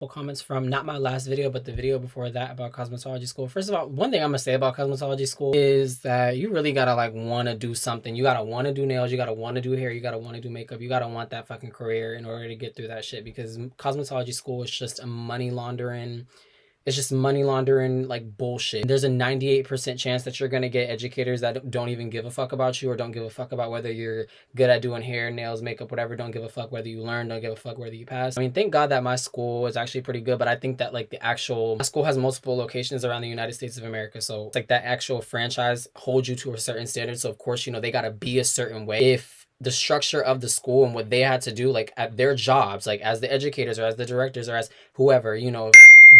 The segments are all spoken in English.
Comments from not my last video but the video before that about cosmetology school. First of all, one thing I'm gonna say about cosmetology school is that you really gotta like want to do something. You gotta want to do nails, you gotta want to do hair, you gotta want to do makeup, you gotta want that fucking career in order to get through that shit, because cosmetology school is just a money laundering, it's just money laundering like bullshit. There's a 98% chance that you're gonna get educators that don't even give a fuck about you, or don't give a fuck about whether you're good at doing hair, nails, makeup, whatever. Don't give a fuck whether you learn, don't give a fuck whether you pass. I mean, thank God that my school is actually pretty good, but I think that like my school has multiple locations around the United States of America. So it's like that actual franchise holds you to a certain standard. So of course, they gotta be a certain way. If the structure of the school and what they had to do, like at their jobs, like as the educators or as the directors or as whoever,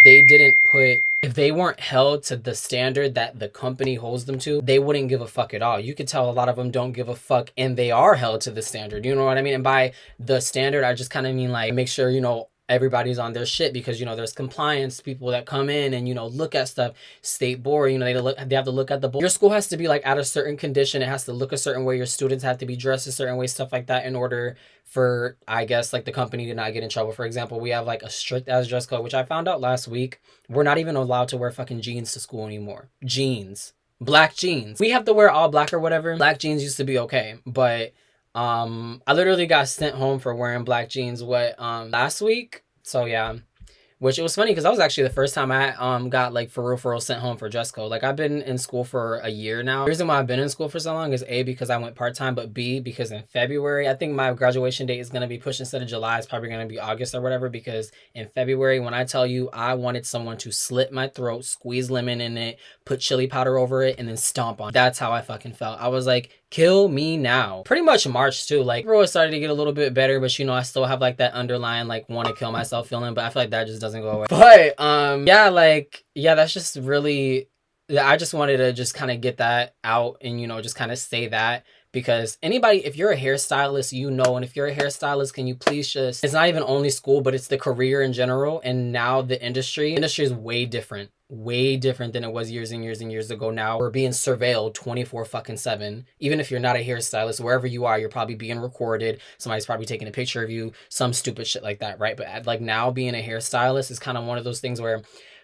they didn't put, if they weren't held to the standard that the company holds them to, they wouldn't give a fuck at all. You could tell a lot of them don't give a fuck and they are held to the standard. You know what I mean? And by the standard, I just kind of mean like make sure, everybody's on their shit, because there's compliance people that come in and look at stuff. State board, they have to look at the board. Your school has to be like at a certain condition, it has to look a certain way, your students have to be dressed a certain way, stuff like that, in order for, I guess, like the company to not get in trouble. For example, we have like a strict ass dress code, which I found out last week. We're not even allowed to wear fucking jeans to school anymore. Jeans, black jeans, we have to wear all black or whatever. Black jeans used to be okay, but I literally got sent home for wearing black jeans last week. So yeah, which it was funny because that was actually the first time I got like for real sent home for dress code. Like I've been in school for a year now. The reason why I've been in school for so long is A, because I went part-time, but B, because in February, I think my graduation date is going to be pushed. Instead of July, it's probably going to be August or whatever, because in February, when I tell you I wanted someone to slit my throat, squeeze lemon in it, put chili powder over it, and then stomp on it. That's how I fucking felt. I was like, kill me now. Pretty much March too. Like everyone started to get a little bit better, but I still have like that underlying like want to kill myself feeling, but I feel like that just doesn't go away. But yeah, that's just really, I just wanted to just kind of get that out and just kind of say that, because anybody, if you're a hairstylist, and if you're a hairstylist, can you please just, it's not even only school, but it's the career in general, and now the industry is way different than it was years and years and years ago. Now we're being surveilled 24/7. Even if you're not a hairstylist, wherever you are, you're probably being recorded. Somebody's probably taking a picture of you, some stupid shit like that, right? But like now being a hairstylist is kind of one of those things where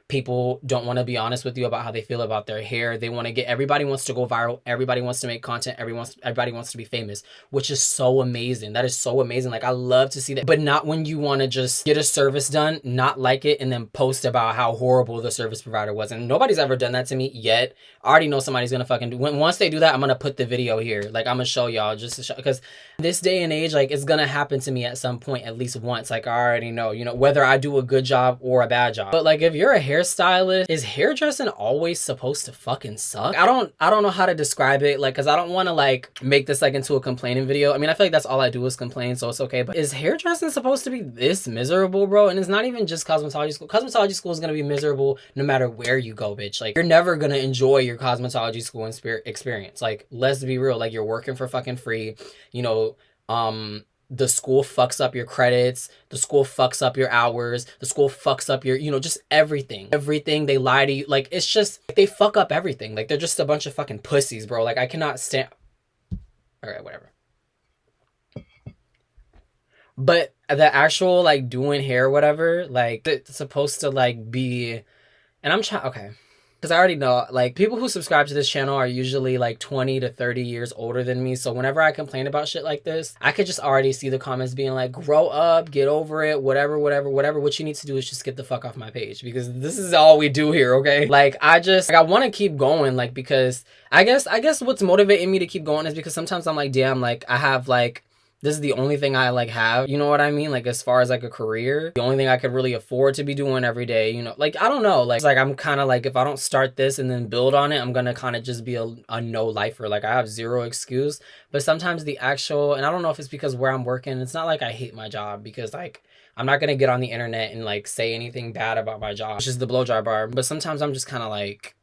people don't want to be honest with you about how they feel about their hair. They want to everybody wants to go viral. Everybody wants to make content. Everybody wants to be famous, which is so amazing. That is so amazing. Like I love to see that, but not when you want to just get a service done, not like it, and then post about how horrible the service provider was. And nobody's ever done that to me yet. I already know somebody's going to fucking do. Once they do that, I'm going to put the video here. Like I'm going to show y'all just to show, because this day and age, like it's going to happen to me at some point, at least once. Like I already know, whether I do a good job or a bad job. But like if you're a hairstylist, is hairdressing always supposed to fucking suck? I don't know how to describe it, like, because I don't want to like make this like into a complaining video. I mean, I feel like that's all I do is complain, so it's okay. But is hairdressing supposed to be this miserable, bro? And it's not even just cosmetology school. Cosmetology school is going to be miserable no matter where you go, bitch. Like you're never going to enjoy your cosmetology school experience. Like let's be real, like you're working for fucking free, the school fucks up your credits, the school fucks up your hours, the school fucks up your, just everything. They lie to you. Like, it's just, they fuck up everything. Like, they're just a bunch of fucking pussies, bro. Like, I cannot stand. All right, whatever. But the actual, like, doing hair, whatever, like, it's supposed to, like, be, and I'm trying, okay. Because I already know, like, people who subscribe to this channel are usually, like, 20 to 30 years older than me. So whenever I complain about shit like this, I could just already see the comments being like, grow up, get over it, whatever. What you need to do is just get the fuck off my page. Because this is all we do here, okay? Like, I want to keep going, like, because I guess what's motivating me to keep going is because sometimes I'm like, damn, like, I have, like, this is the only thing I like have, you know what I mean? Like as far as like a career, the only thing I could really afford to be doing every day, like, I don't know, like, it's like I'm kind of like, if I don't start this and then build on it, I'm gonna kind of just be a no lifer. Like I have zero excuse. But sometimes the actual, and I don't know if it's because where I'm working, it's not like I hate my job, because like I'm not gonna get on the internet and like say anything bad about my job, which is the blow dry bar. But sometimes I'm just kind of like,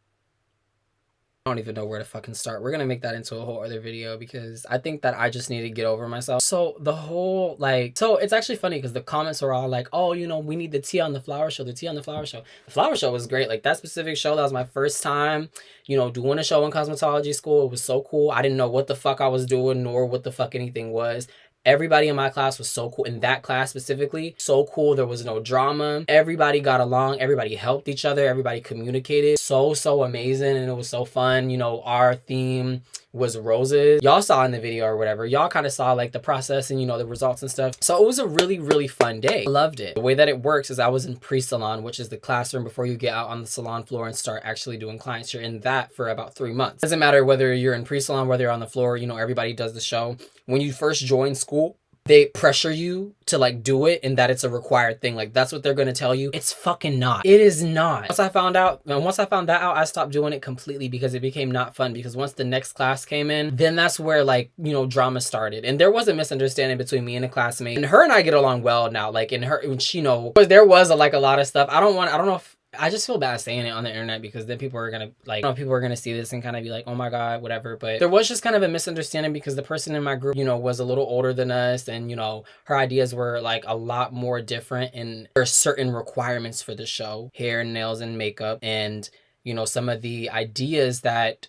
I don't even know where to fucking start. We're gonna make that into a whole other video, because I think that I just need to get over myself. So the whole, like, so it's actually funny because the comments are all like, oh, we need the tea on the flower show, the tea on the flower show. The flower show was great. Like that specific show, that was my first time, doing a show in cosmetology school. It was so cool. I didn't know what the fuck I was doing, nor what the fuck anything was. Everybody in my class was so cool. In that class specifically, so cool. There was no drama. Everybody got along. Everybody helped each other. Everybody communicated. So amazing. And it was so fun. You know, our theme was roses. Y'all saw in the video or whatever. Y'all kind of saw like the process and, you know, the results and stuff. So it was a really fun day. I loved it. The way that it works is I was in pre-salon, which is the classroom before you get out on the salon floor and start actually doing clients. You're in that for about 3 months. Doesn't matter whether you're in pre-salon, whether you're on the floor, you know, everybody does the show. When you first join school, they pressure you to like do it and that it's a required thing. Like that's what they're going to tell you. It's fucking not. It is not. Once I found that out, I stopped doing it completely because it became not fun. Because once the next class came in, then that's where like, you know, drama started. And there was a misunderstanding between me and a classmate. And her and I get along well now. Like in her, you know, there was a lot of stuff. I don't know if, I just feel bad saying it on the internet because then people are gonna like, you know, people are gonna see this and kind of be like, oh my god, whatever. But there was just kind of a misunderstanding because the person in my group, you know, was a little older than us, and you know, her ideas were like a lot more different, and there are certain requirements for the show: hair, nails, and makeup. And you know, some of the ideas that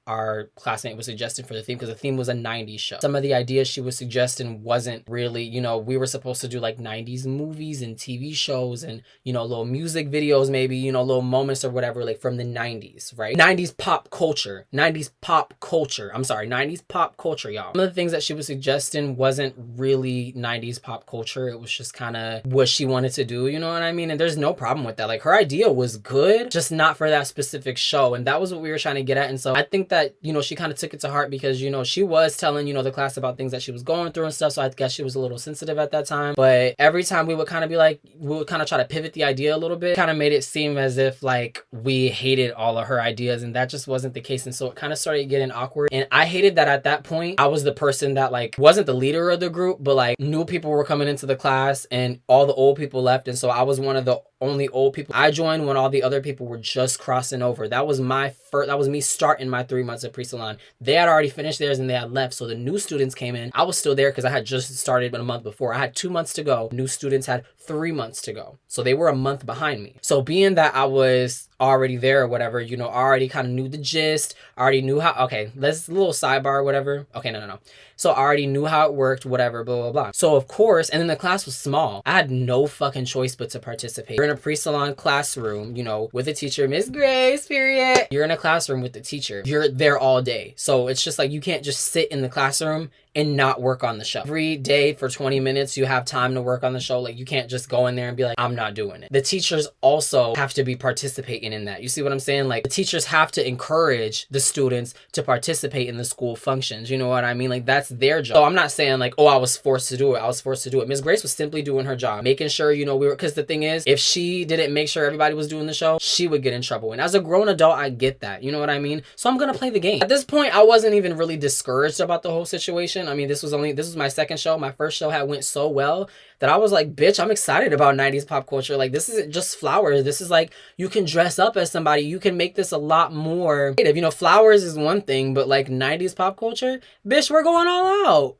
our classmate was suggesting for the theme, because the theme was a 90s show. Some of the ideas she was suggesting wasn't really, you know, we were supposed to do like 90s movies and TV shows and, you know, little music videos, maybe, you know, little moments or whatever, like from the 90s, right? 90s pop culture, I'm sorry, 90s pop culture, y'all. Some of the things that she was suggesting wasn't really 90s pop culture. It was just kind of what she wanted to do, you know what I mean? And there's no problem with that. Like her idea was good, just not for that specific show. And that was what we were trying to get at. And so I think that, you know, she kind of took it to heart because, you know, she was telling, you know, the class about things that she was going through and stuff. So I guess she was a little sensitive at that time. But every time we would kind of be like, we would kind of try to pivot the idea a little bit, kind of made it seem as if like we hated all of her ideas, and that just wasn't the case. And so it kind of started getting awkward. And I hated that at that point I was the person that like wasn't the leader of the group, but like new people were coming into the class and all the old people left. And so I was one of the only old people. I joined when all the other people were just crossing over. That was me starting my 3 months of pre-salon. They had already finished theirs and they had left. So the new students came in. I was still there because I had just started a month before. I had 2 months to go. New students had 3 months to go. So they were a month behind me. So being that I was already there or whatever, you know, I already kind of knew the gist. I already knew how, okay, let's a little sidebar or whatever. Okay, no. So I already knew how it worked, whatever, blah, blah, blah. So of course, and then the class was small. I had no fucking choice but to participate. You're in a pre-salon classroom, you know, with a teacher, Miss Grace, period. You're in a classroom with the teacher. You're there all day. So it's just like, you can't just sit in the classroom and not work on the show. Every day for 20 minutes, you have time to work on the show. Like you can't just go in there and be like, I'm not doing it. The teachers also have to be participating in that. You see what I'm saying? Like the teachers have to encourage the students to participate in the school functions. You know what I mean? Like that's their job. So I'm not saying like, oh, I was forced to do it. I was forced to do it. Miss Grace was simply doing her job, making sure, you know, because the thing is, if she didn't make sure everybody was doing the show, she would get in trouble. And as a grown adult, I get that. You know what I mean? So I'm going to play the game. At this point, I wasn't even really discouraged about the whole situation. I mean, this was my second show. My first show had went so well that I was like, bitch, I'm excited about 90s pop culture. Like this isn't just flowers. This is like, you can dress up as somebody. You can make this a lot more creative. You know, flowers is one thing, but like 90s pop culture, bitch, we're going all out.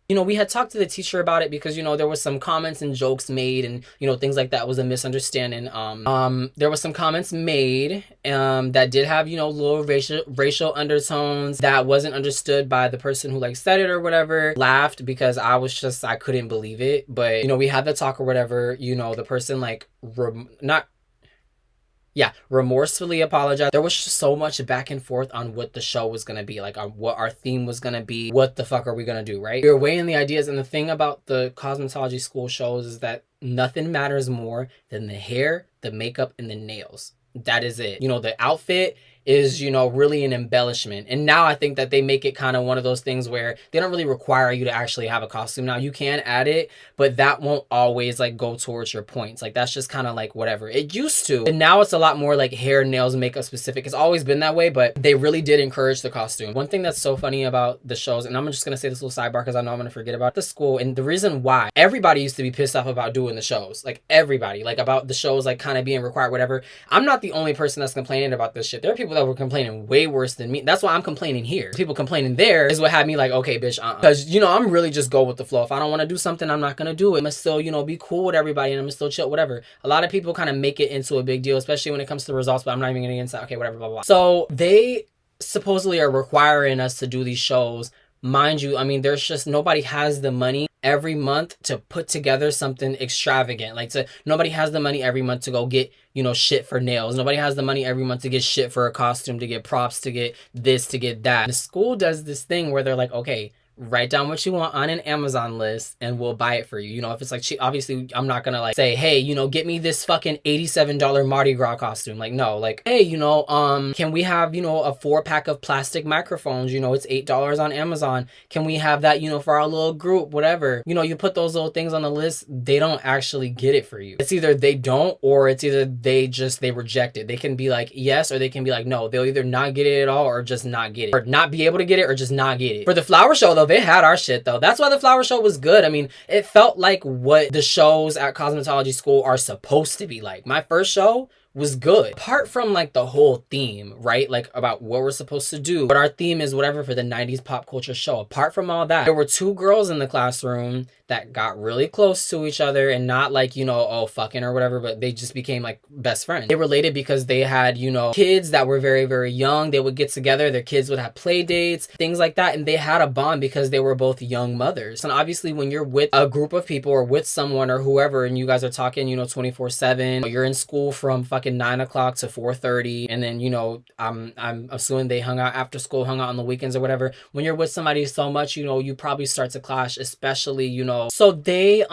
You know, we had talked to the teacher about it because, you know, there was some comments and jokes made and, you know, things like that was a misunderstanding. There was some comments made that did have, you know, little racial undertones that wasn't understood by the person who like said it or whatever. Laughed because I couldn't believe it. But, you know, we had the talk or whatever, you know, the person like remorsefully apologized. There was just so much back and forth on what the show was going to be, like what our theme was going to be. What the fuck are we going to do, right? We were weighing the ideas, and the thing about the cosmetology school shows is that nothing matters more than the hair, the makeup, and the nails. That is it. You know, the outfit is, you know, really an embellishment. And now I think that they make it kind of one of those things where they don't really require you to actually have a costume. Now you can add it, but that won't always like go towards your points. Like that's just kind of like whatever. It used to. And now it's a lot more like hair, nails, makeup specific. It's always been that way, but they really did encourage the costume. One thing that's so funny about the shows, and I'm just going to say this little sidebar because I know I'm going to forget about the school, and the reason why everybody used to be pissed off about doing the shows, like everybody, like about the shows, like kind of being required, whatever. I'm not the only person that's complaining about this shit. There are people that were complaining way worse than me. That's why I'm complaining here. People complaining there is what had me like, okay, bitch, because, you know, I'm really just go with the flow. If I don't want to do something, I'm not going to do it. I'm going to still, you know, be cool with everybody, and I'm going to still chill, whatever. A lot of people kind of make it into a big deal, especially when it comes to the results, but I'm not even going to get into that. Okay, whatever, blah, blah, blah. So they supposedly are requiring us to do these shows mind you, I mean, there's just nobody has the money every month to put together something extravagant. Like, nobody has the money every month to go get, you know, shit for nails. Nobody has the money every month to get shit for a costume, to get props, to get this, to get that. The school does this thing where they're like, okay, write down what you want on an Amazon list and we'll buy it for you. You know, if it's like cheap, obviously I'm not gonna like say, hey, you know, get me this fucking $87 Mardi Gras costume. Like, no, like, hey, you know, can we have, you know, a 4-pack of plastic microphones? You know, it's $8 on Amazon. Can we have that, you know, for our little group, whatever? You know, you put those little things on the list, they don't actually get it for you. It's either they don't, or it's either they reject it. They can be like yes, or they can be like no. They'll either not get it at all or just not get it, or not be able to get it, or just not get it. For the flower show though, they had our shit though. That's why the flower show was good. I mean, it felt like what the shows at cosmetology school are supposed to be like. My first show was good. Apart from like the whole theme, right? Like about what we're supposed to do. But our theme is whatever for the 90s pop culture show. Apart from all that, there were 2 girls in the classroom that got really close to each other, and not like, you know, oh, fucking or whatever, but they just became like best friends. They related because they had, you know, kids that were very, very young. They would get together, their kids would have play dates, things like that. And they had a bond because they were both young mothers. And obviously when you're with a group of people or with someone or whoever, and you guys are talking, you know, 24/7, you're in school from fucking 9 o'clock to 4:30. And then, you know, I'm assuming they hung out after school, hung out on the weekends or whatever. When you're with somebody so much, you know, you probably start to clash, especially, you know. So they,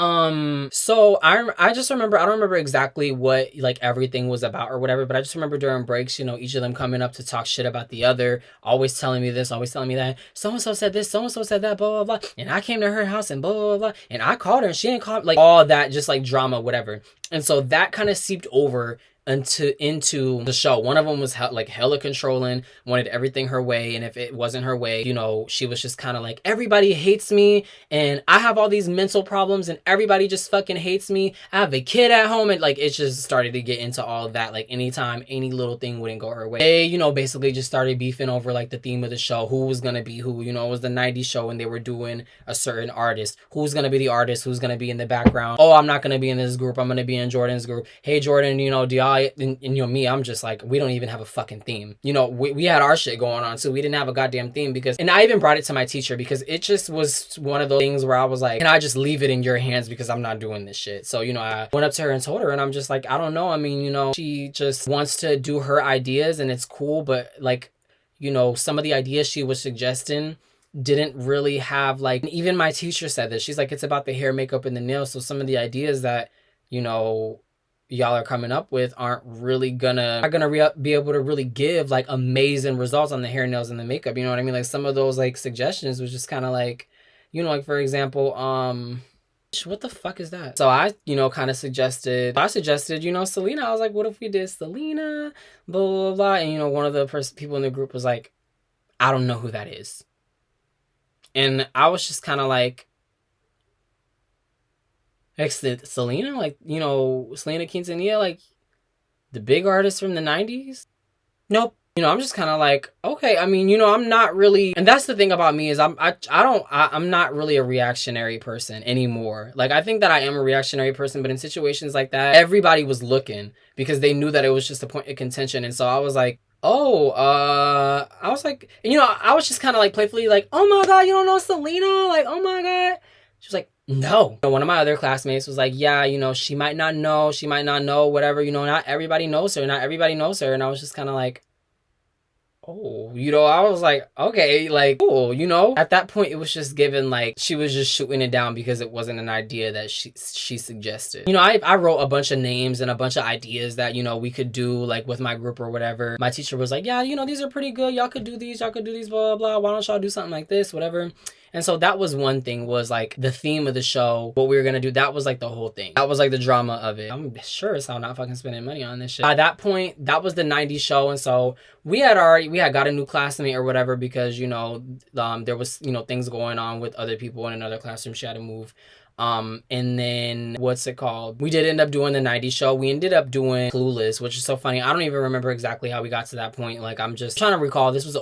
so I just remember, I don't remember exactly what like everything was about or whatever, but I just remember during breaks, you know, each of them coming up to talk shit about the other, always telling me this, always telling me that, so-and-so said this, so-and-so said that, blah, blah, blah. And I came to her house and blah, blah, blah. And I called her and she didn't call me, like all that, just like drama, whatever. And so that kind of seeped over into the show. One of them was like hella controlling, wanted everything her way, and if it wasn't her way, you know, she was just kind of like, everybody hates me and I have all these mental problems and everybody just fucking hates me. I have a kid at home, and like it just started to get into all of that. Like anytime any little thing wouldn't go her way, they, you know, basically just started beefing over like the theme of the show, who was gonna be who. You know, it was the 90s show and they were doing a certain artist, who's gonna be the artist, who's gonna be in the background. Oh, I'm not gonna be in this group, I'm gonna be in Jordan's group. Hey Jordan, you know, do y'all, and you know me, I'm just like, we don't even have a fucking theme. You know, we had our shit going on, so we didn't have a goddamn theme. Because, and I even brought it to my teacher because it just was one of those things where I was like, can I just leave it in your hands because I'm not doing this shit? So, you know, I went up to her and told her, and I'm just like, I don't know. I mean, you know, she just wants to do her ideas and it's cool, but like, you know, some of the ideas she was suggesting didn't really have like, even my teacher said this. She's like, it's about the hair, makeup, and the nails. So some of the ideas that, you know, y'all are coming up with aren't really gonna be able to really give like amazing results on the hair, nails, and the makeup. You know what I mean? Like some of those like suggestions was just kind of like, you know, like for example, what the fuck is that? So I, you know, kind of suggested, you know, Selena. I was like, what if we did Selena, blah, blah, blah. And, you know, one of the people in the group was like, I don't know who that is. And I was just kind of like, Selena, like, you know, Selena Quintanilla, like the big artist from the 90s? Nope. You know, I'm just kind of like, okay, I mean, you know, I'm not really, and that's the thing about me is I'm not really a reactionary person anymore. Like, I think that I am a reactionary person, but in situations like that, everybody was looking because they knew that it was just a point of contention. And so I was like, oh, I was like, you know, I was just kind of like playfully like, oh my God, you don't know Selena? Like, oh my God. She was like, no. One of my other classmates was like, yeah, you know, she might not know, whatever, you know, not everybody knows her. And I was just kind of like, oh, you know, I was like, okay, like, cool, you know. At that point, it was just given like she was just shooting it down because it wasn't an idea that she suggested. You know, I wrote a bunch of names and a bunch of ideas that, you know, we could do like with my group or whatever. My teacher was like, yeah, you know, these are pretty good. Y'all could do these, blah, blah, blah. Why don't y'all do something like this, whatever. And so that was one thing, was like the theme of the show, what we were gonna do. That was like the whole thing. That was like the drama of it. I'm sure as hell not fucking spending money on this shit. At that point, that was the 90s show. And so we had got a new classmate or whatever because, you know, there was, you know, things going on with other people in another classroom. She had to move. And then what's it called? We did end up doing the 90s show. We ended up doing Clueless, which is so funny. I don't even remember exactly how we got to that point. Like, I'm just trying to recall. This was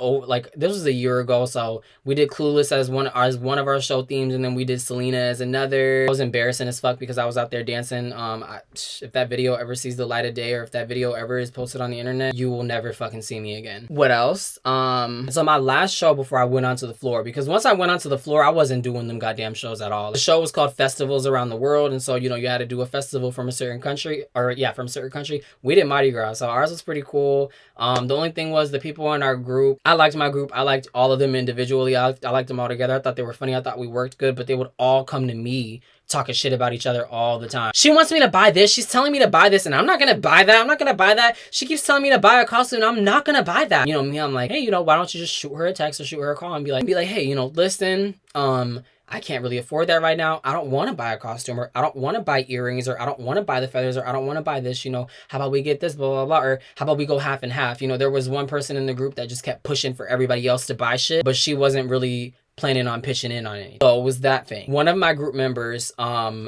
this was a year ago. So we did Clueless as one of our show themes, and then we did Selena as another. It was embarrassing as fuck because I was out there dancing. If that video ever sees the light of day, or if that video ever is posted on the internet, you will never fucking see me again. What else? So my last show before I went onto the floor, because once I went onto the floor, I wasn't doing them goddamn shows at all. The show was called Festivals Around the World, and so, you know, you had to do a festival from a certain country, or yeah, from a certain country. We did Mardi Gras, so ours was pretty cool. The only thing was the people in our group, I liked my group. I liked all of them individually. I liked them all together. I thought they were funny. I thought we worked good, but they would all come to me talking shit about each other all the time. She wants me to buy this. She's telling me to buy this, and I'm not gonna buy that. I'm not gonna buy that. She keeps telling me to buy a costume, and I'm not gonna buy that. You know me, I'm like, hey, you know, why don't you just shoot her a text or shoot her a call and be like, hey, you know, listen, I can't really afford that right now. I don't want to buy a costume, or I don't want to buy earrings, or I don't want to buy the feathers, or I don't want to buy this, you know, how about we get this, blah, blah, blah, or how about we go half and half? You know, there was one person in the group that just kept pushing for everybody else to buy shit, but she wasn't really planning on pitching in on anything. So it was that thing. One of my group members,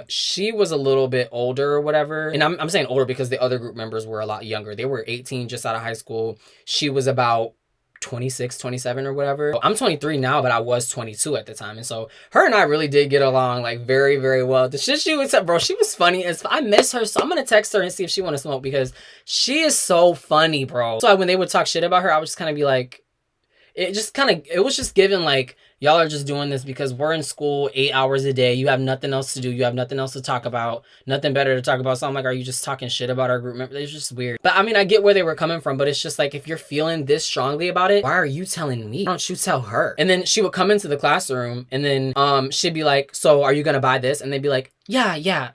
she was a little bit older or whatever. And I'm saying older because the other group members were a lot younger. They were 18, just out of high school. She was about 26, 27 or whatever. I'm 23 now, but I was 22 at the time. And so her and I really did get along like very, very well. The shit she was, bro, she was funny as I miss her. So I'm gonna text her and see if she want to smoke, because she is so funny, bro. So when they would talk shit about her, I would just kind of be like, it was just given like, y'all are just doing this because we're in school 8 hours a day. You have nothing else to do. You have nothing else to talk about. Nothing better to talk about. So I'm like, are you just talking shit about our group members? It's just weird. But I mean, I get where they were coming from, but it's just like, if you're feeling this strongly about it, why are you telling me? Why don't you tell her? And then she would come into the classroom, and then she'd be like, so are you gonna buy this? And they'd be like, yeah.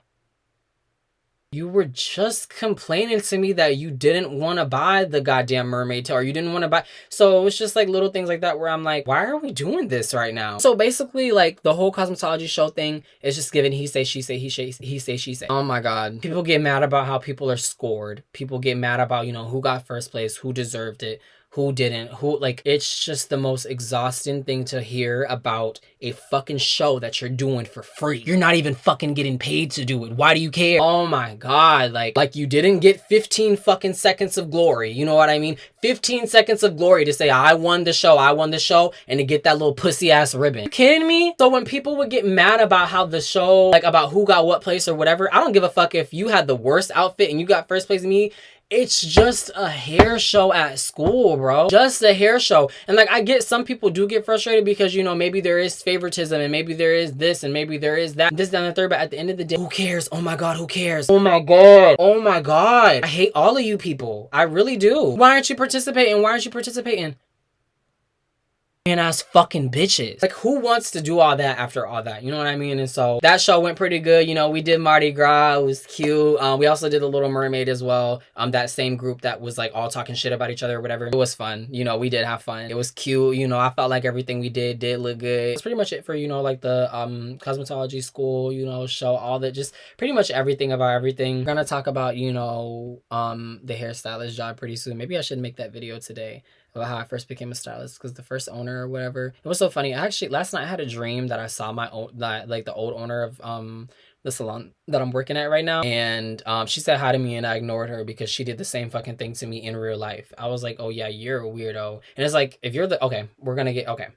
You were just complaining to me that you didn't want to buy the goddamn mermaid tail, or you didn't want to buy. So it was just like little things like that where I'm like, why are we doing this right now? So basically, like, the whole cosmetology show thing is just given he say, she say, he say, she say. Oh my God. People get mad about how people are scored. People get mad about, you know, who got first place, who deserved it, who didn't, who, like, it's just the most exhausting thing to hear about a fucking show that you're doing for free. You're not even fucking getting paid to do it. Why do you care? Oh my God. Like you didn't get 15 fucking seconds of glory. You know what I mean? 15 seconds of glory to say, I won the show, and to get that little pussy ass ribbon. You kidding me? So when people would get mad about how the show, like, about who got what place or whatever, I don't give a fuck if you had the worst outfit and you got first place to me. It's just a hair show at school, bro. Just a hair show. And like, I get some people do get frustrated because, you know, maybe there is favoritism, and maybe there is this, and maybe there is that, this, that, and the third. But at the end of the day, who cares? Oh my God, who cares? Oh my God. Oh my God. I hate all of you people. I really do. Why aren't you participating? Why aren't you participating? Ass fucking bitches. Like, who wants to do all that after all that? You know what I mean? And so that show went pretty good. You know, we did Mardi Gras. It was cute. We also did The Little Mermaid as well. That same group that was like all talking shit about each other or whatever. It was fun. You know, we did have fun. It was cute. You know, I felt like everything we did look good. That's pretty much it for, you know, like the cosmetology school, you know, show, all that, just pretty much everything about everything. We're gonna talk about, you know, the hairstylist job pretty soon. Maybe I should make that video today about how I first became a stylist, because the first owner or whatever, it was so funny. Actually, last night I had a dream that I saw my own, like the old owner of the salon that I'm working at right now, and she said hi to me, and I ignored her because she did the same fucking thing to me in real life. I was like, oh yeah, you're a weirdo. And it's like, if you're the, okay, we're gonna get, okay,